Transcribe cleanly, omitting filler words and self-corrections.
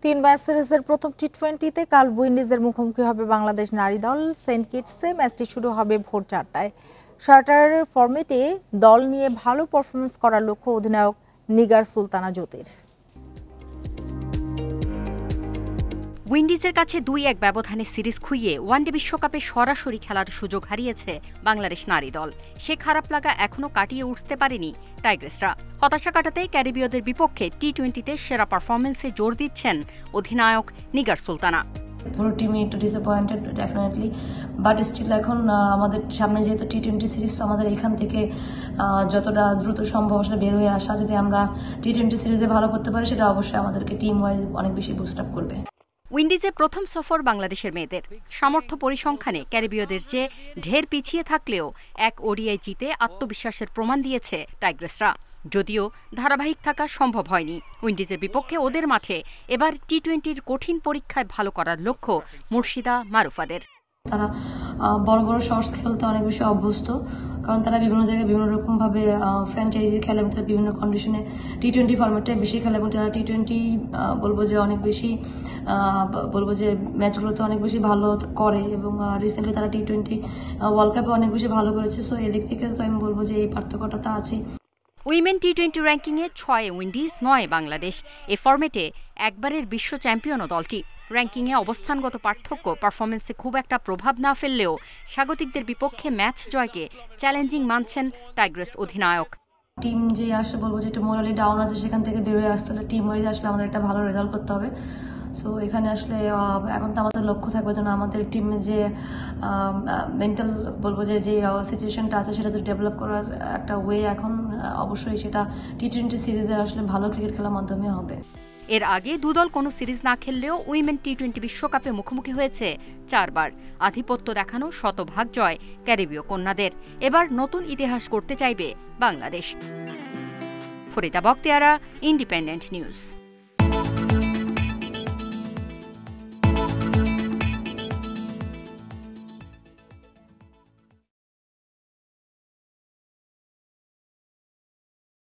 তিন ম্যাচ সিরিজের প্রথম টি-20তে কাল উইন্ডিজের মুখোমুখি হবে বাংলাদেশ নারী দল সেন্ট কিটসে। ম্যাচটি শুরু হবে ভোর 4টায়। শার্টারের ফরম্যাটে দল নিয়ে ভালো পারফরমেন্স করার লক্ষ্য অধিনায়ক নিগার সুলতানা জ্যোতির। উইন্ডিজের কাছে 2-1 ব্যবধানে সিরিজ খুইয়ে ওয়ানডে বিশ্বকাপে সরাসরি খেলার সুযোগ হারিয়েছে বাংলাদেশ নারী দল। সে খারাপ লাগা এখনও কাটিয়ে উঠতে পারেনি টাইগ্রেসরা। হতাশা কাটাতে ক্যারিবীয়দের বিপক্ষে টি-20তে সেরা পারফরমেন্সে জোর দিচ্ছেন অধিনায়ক নিগার সুলতানা। পুরো টিমই একটু ডিসঅ্যাপয়েন্টেড ডেফিনেটলি, বাট স্টিল এখন আমাদের সামনে যেহেতু টি-20 সিরিজ, তো আমাদের এখান থেকে যতটা দ্রুত সম্ভব আসলে বের হয়ে আসা, যদি আমরা টি-20 সিরিজে ভালো করতে পারি সেটা অবশ্যই আমাদেরকে টিম ওয়াইজ অনেক বেশি বুস্ট আপ করবে। উইন্ডিজে প্রথম সফর বাংলাদেশের মেয়েদের। সামর্থ্য পরিসংখ্যানে ক্যারিবীয়দের চেয়ে ঢের পিছিয়ে থাকলেও এক ওডিআই জিতে আত্মবিশ্বাসের প্রমাণ দিয়েছে টাইগ্রেসরা। যদিও ধারাবাহিক থাকা সম্ভব হয়নি উইন্ডিজের বিপক্ষে ওদের মাঠে, এবার টি-20র কঠিন পরীক্ষায় ভালো করার লক্ষ্য মুর্শিদা মারুফাদের। তারা বড় বড় শর্টস খেলতে অনেক বেশি অভ্যস্ত, কারণ তারা বিভিন্ন জায়গায় বিভিন্ন রকমভাবে ফ্র্যাঞ্চাইজি খেলে এবং তারা বিভিন্ন কন্ডিশনে টি-20 ফরম্যাটে বেশি খেলে এবং তারা টি-20 বলবো যে অনেক বেশি ম্যাচগুলোতে অনেক বেশি ভালো করে এবং রিসেন্টলি তারা টি-20 ওয়ার্ল্ড কাপে অনেক বেশি ভালো করেছে। সো এদিক থেকে তো আমি বলবো যে এই পার্থক্যটা তো আছে। উইমেন টি-20 র্যাঙ্কিংয়ে 6 উইন্ডিজ, 9 বাংলাদেশ। এ ফরম্যাটে একবারের বিশ্ব চ্যাম্পিয়নও দলটি। র্যাঙ্কিংয়ে অবস্থানগত পার্থক্য পারফরমেন্সে খুব একটা প্রভাব না ফেললেও স্বাগতিকদের বিপক্ষে ম্যাচ জয়কে চ্যালেঞ্জিং মানছেন টাইগ্রেস অধিনায়ক। টিম যে আসলে বলবো যে একটু মোরালি ডাউন আছে, সেখান থেকে বেরোয় আসতে হলে টিম ওয়াইজ আসলে আমাদের একটা ভালো রেজাল্ট করতে হবে। সো এখানে আসলে এখন তো আমাদের লক্ষ্য থাকবে যেন আমাদের টিমে যে মেন্টাল বলবো যে সিচুয়েশনটা আছে সেটা তো ডেভেলপ করার একটা ওয়ে এখন অবশ্যই সেটা টি-20 সিরিজে আসলে ভালো ক্রিকেট খেলার মাধ্যমে হবে। এর আগে দুদল কোনো সিরিজ না খেললেও উইমেন টি-20 বিশ্বকাপে মুখোমুখি হয়েছে 4 বার। আধিপত্য দেখানো শতভাগ জয় ক্যারিবীয় কন্যাদের। এবার নতুন ইতিহাস করতে চাইবে বাংলাদেশ। Farida Bakhtiyara, independent news.